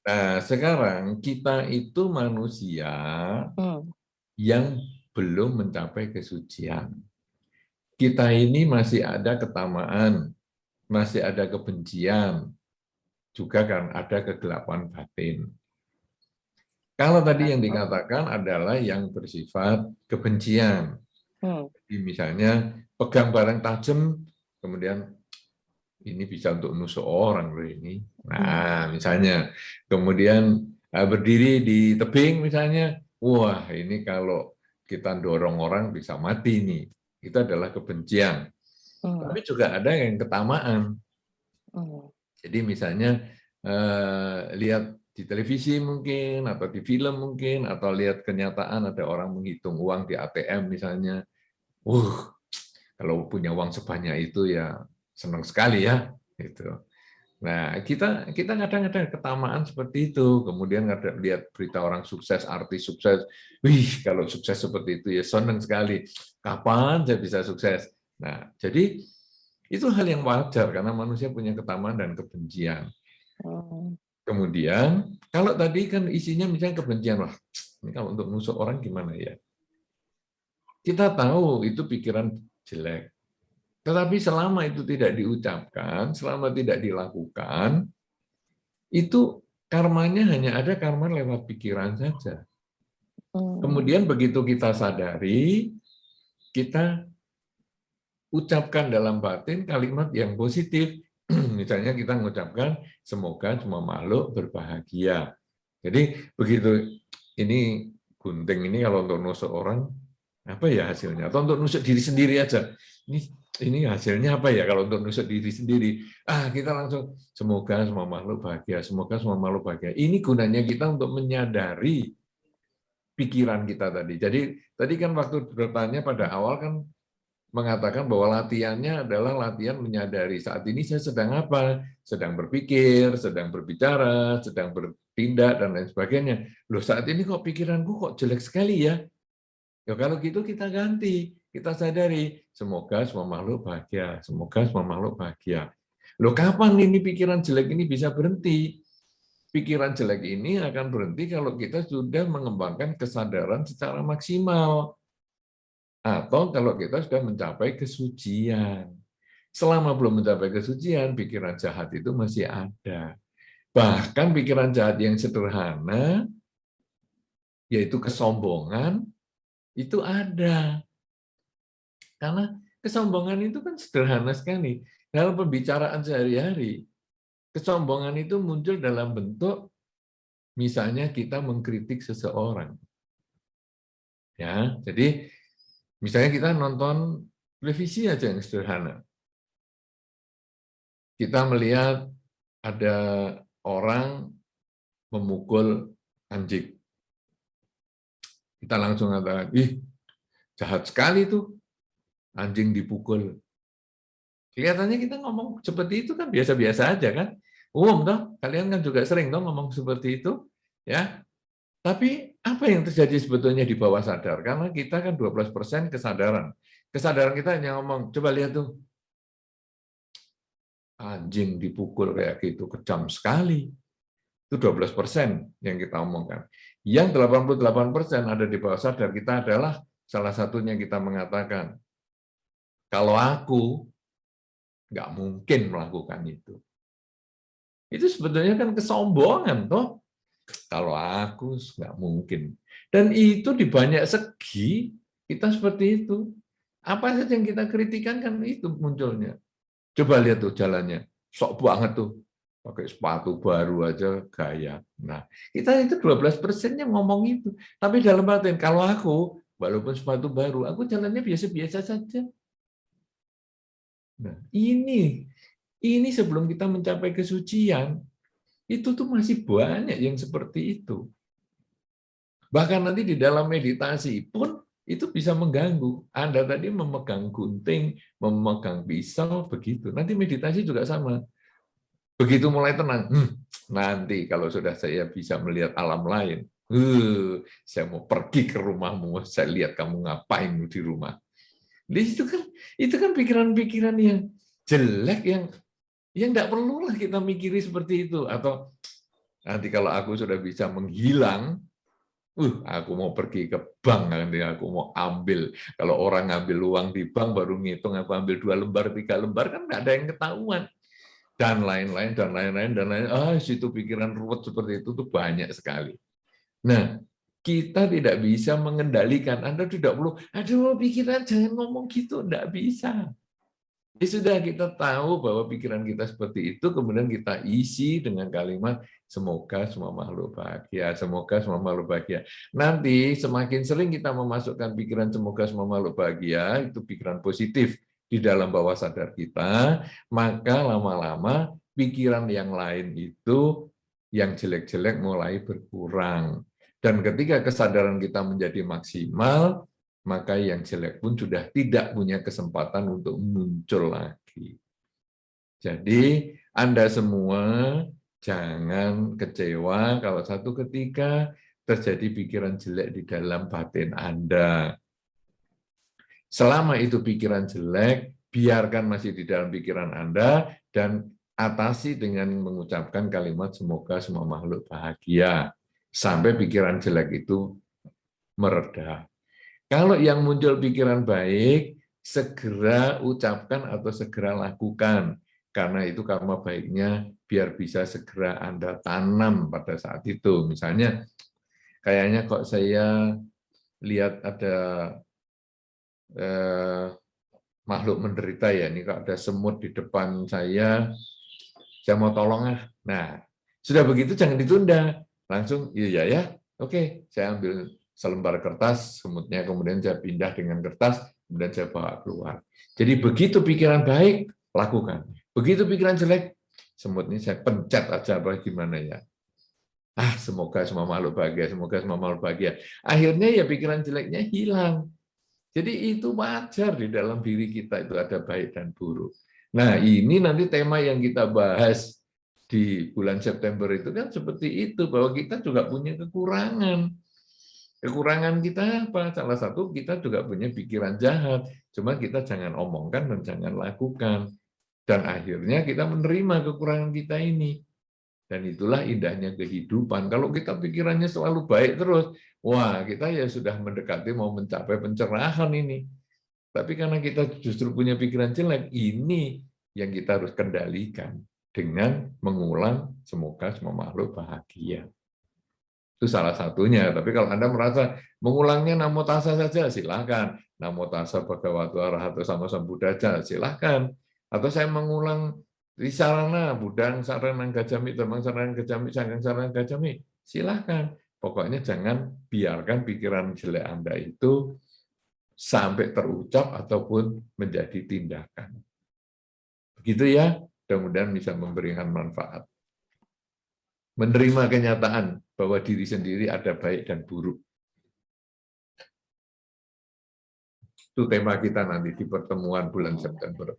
Nah, sekarang kita itu manusia Hmm. yang belum mencapai kesucian. Kita ini masih ada ketamaan, masih ada kebencian, juga kan ada kegelapan batin. Kalau tadi yang dikatakan adalah yang bersifat kebencian. Jadi misalnya pegang barang tajam, kemudian ini bisa untuk nusuk orang loh ini. Nah, misalnya, kemudian berdiri di tebing misalnya, wah ini kalau kita dorong orang bisa mati nih. Itu adalah kebencian. Tapi juga ada yang ketamaan. Jadi misalnya lihat di televisi mungkin, atau di film mungkin, atau lihat kenyataan ada orang menghitung uang di ATM misalnya. Kalau punya uang sebanyak itu ya senang sekali ya. Gitu. Nah, kita kadang ada ketamaan seperti itu. Kemudian ada lihat berita orang sukses, artis sukses. Wih, kalau sukses seperti itu ya senang sekali. Kapan saya bisa sukses? Nah, jadi itu hal yang wajar karena manusia punya ketamaan dan kebencian. Kemudian, kalau tadi kan isinya misalnya kebencian, wah, ini kalau untuk nusuk orang gimana ya? Kita tahu itu pikiran jelek. Tetapi selama itu tidak diucapkan, selama tidak dilakukan, itu karmanya hanya ada karma lewat pikiran saja. Kemudian begitu kita sadari, kita ucapkan dalam batin kalimat yang positif. Misalnya kita mengucapkan, semoga semua makhluk berbahagia. Jadi begitu ini gunting ini kalau untuk nusuk orang, apa ya hasilnya? Atau untuk nusuk diri sendiri aja. Ini hasilnya apa ya kalau untuk nusuk diri sendiri? Kita langsung semoga semua makhluk bahagia, semoga semua makhluk bahagia. Ini gunanya kita untuk menyadari pikiran kita tadi. Jadi tadi kan waktu bertanya pada awal kan mengatakan bahwa latihannya adalah latihan menyadari saat ini saya sedang apa, sedang berpikir, sedang berbicara, sedang bertindak dan lain sebagainya. Loh saat ini kok pikiranku kok jelek sekali ya? Ya kalau gitu kita ganti, kita sadari semoga semua makhluk bahagia, semoga semua makhluk bahagia. Loh kapan ini pikiran jelek ini bisa berhenti? Pikiran jelek ini akan berhenti kalau kita sudah mengembangkan kesadaran secara maksimal. Atau kalau kita sudah mencapai kesucian. Selama belum mencapai kesucian, pikiran jahat itu masih ada. Bahkan pikiran jahat yang sederhana, yaitu kesombongan, itu ada. Karena kesombongan itu kan sederhana sekali. Dalam pembicaraan sehari-hari, kesombongan itu muncul dalam bentuk, misalnya kita mengkritik seseorang. Ya, jadi misalnya kita nonton televisi aja yang sederhana. Kita melihat ada orang memukul anjing. Kita langsung katakan, ih, jahat sekali tuh, anjing dipukul. Kelihatannya kita ngomong seperti itu kan biasa-biasa aja kan. Umum toh, kalian kan juga sering toh ngomong seperti itu, ya. Tapi apa yang terjadi sebetulnya di bawah sadar? Karena kita kan 12% kesadaran. Kesadaran kita hanya ngomong, coba lihat tuh, anjing dipukul kayak gitu, kejam sekali. Itu 12% yang kita omongkan. Yang 88% ada di bawah sadar kita adalah salah satunya kita mengatakan, kalau aku nggak mungkin melakukan itu. Itu sebetulnya kan kesombongan, toh. Kalau aku nggak mungkin. Dan itu di banyak segi kita seperti itu. Apa saja yang kita kritikan kan itu munculnya. Coba lihat tuh jalannya, sok banget tuh. Pakai sepatu baru aja gaya. Nah, kita itu 12%-nya ngomong itu. Tapi dalam batin, kalau aku, walaupun sepatu baru, aku jalannya biasa-biasa saja. Nah, ini sebelum kita mencapai kesucian, itu tuh masih banyak yang seperti itu. Bahkan nanti di dalam meditasi pun itu bisa mengganggu. Anda tadi memegang gunting, memegang pisau, begitu. Nanti meditasi juga sama. Begitu mulai tenang, nanti kalau sudah saya bisa melihat alam lain, saya mau pergi ke rumahmu, saya lihat kamu ngapain di rumah. Jadi itu kan pikiran-pikiran yang jelek yang tidak perlulah kita mikiri seperti itu, atau Nanti kalau aku sudah bisa menghilang, aku mau pergi ke bank, nanti aku mau ambil. Kalau orang ngambil uang di bank baru ngitung, aku ambil 2 lembar, 3 lembar, kan nggak ada yang ketahuan. Dan lain-lain, dan lain-lain, dan lain. Situ pikiran ruwet seperti itu tuh banyak sekali. Nah, kita tidak bisa mengendalikan. Anda tidak perlu, aduh pikiran jangan ngomong gitu, tidak bisa. Ya sudah, kita tahu bahwa pikiran kita seperti itu, kemudian kita isi dengan kalimat, semoga semua makhluk bahagia, semoga semua makhluk bahagia. Nanti semakin sering kita memasukkan pikiran semoga semua makhluk bahagia, itu pikiran positif di dalam bawah sadar kita, maka lama-lama pikiran yang lain itu, yang jelek-jelek mulai berkurang. Dan ketika kesadaran kita menjadi maksimal, maka yang jelek pun sudah tidak punya kesempatan untuk muncul lagi. Jadi Anda semua jangan kecewa kalau satu ketika terjadi pikiran jelek di dalam batin Anda. Selama itu pikiran jelek, biarkan masih di dalam pikiran Anda dan atasi dengan mengucapkan kalimat semoga semua makhluk bahagia sampai pikiran jelek itu mereda. Kalau yang muncul pikiran baik, segera ucapkan atau segera lakukan. Karena itu karma baiknya biar bisa segera Anda tanam pada saat itu. Misalnya, kayaknya kok saya lihat ada makhluk menderita ya, ini kok ada semut di depan saya mau tolong ah. Nah, sudah begitu jangan ditunda. Langsung, iya ya, oke, saya ambil selembar kertas, semutnya kemudian saya pindah dengan kertas, kemudian saya bawa keluar. Jadi begitu pikiran baik, lakukan. Begitu pikiran jelek, semut ini saya pencet aja apa gimana ya. Semoga semua makhluk bahagia, semoga semua makhluk bahagia. Akhirnya ya pikiran jeleknya hilang. Jadi itu wajar di dalam diri kita itu ada baik dan buruk. Nah, ini nanti tema yang kita bahas di bulan September itu kan seperti itu, bahwa kita juga punya kekurangan. Kekurangan kita apa? Salah satu kita juga punya pikiran jahat, cuma kita jangan omongkan dan jangan lakukan. Dan akhirnya kita menerima kekurangan kita ini. Dan itulah indahnya kehidupan. Kalau kita pikirannya selalu baik terus, wah kita ya sudah mendekati mau mencapai pencerahan ini. Tapi karena kita justru punya pikiran jelek, ini yang kita harus kendalikan dengan mengulang semoga semua makhluk bahagia. Itu salah satunya. Tapi kalau Anda merasa mengulangnya namo tassa saja, silakan. Namo tassa bhagavato arahato sama sambuddhassa, silakan. Atau saya mengulang Risarana, Budang Saranang Gacami, Tamang Saranang Gacami, Sanggang Saranang Gacami, silakan. Pokoknya jangan biarkan pikiran jelek Anda itu sampai terucap ataupun menjadi tindakan. Begitu ya, mudah-mudahan bisa memberikan manfaat. Menerima kenyataan bahwa diri sendiri ada baik dan buruk. Itu tema kita nanti di pertemuan bulan September.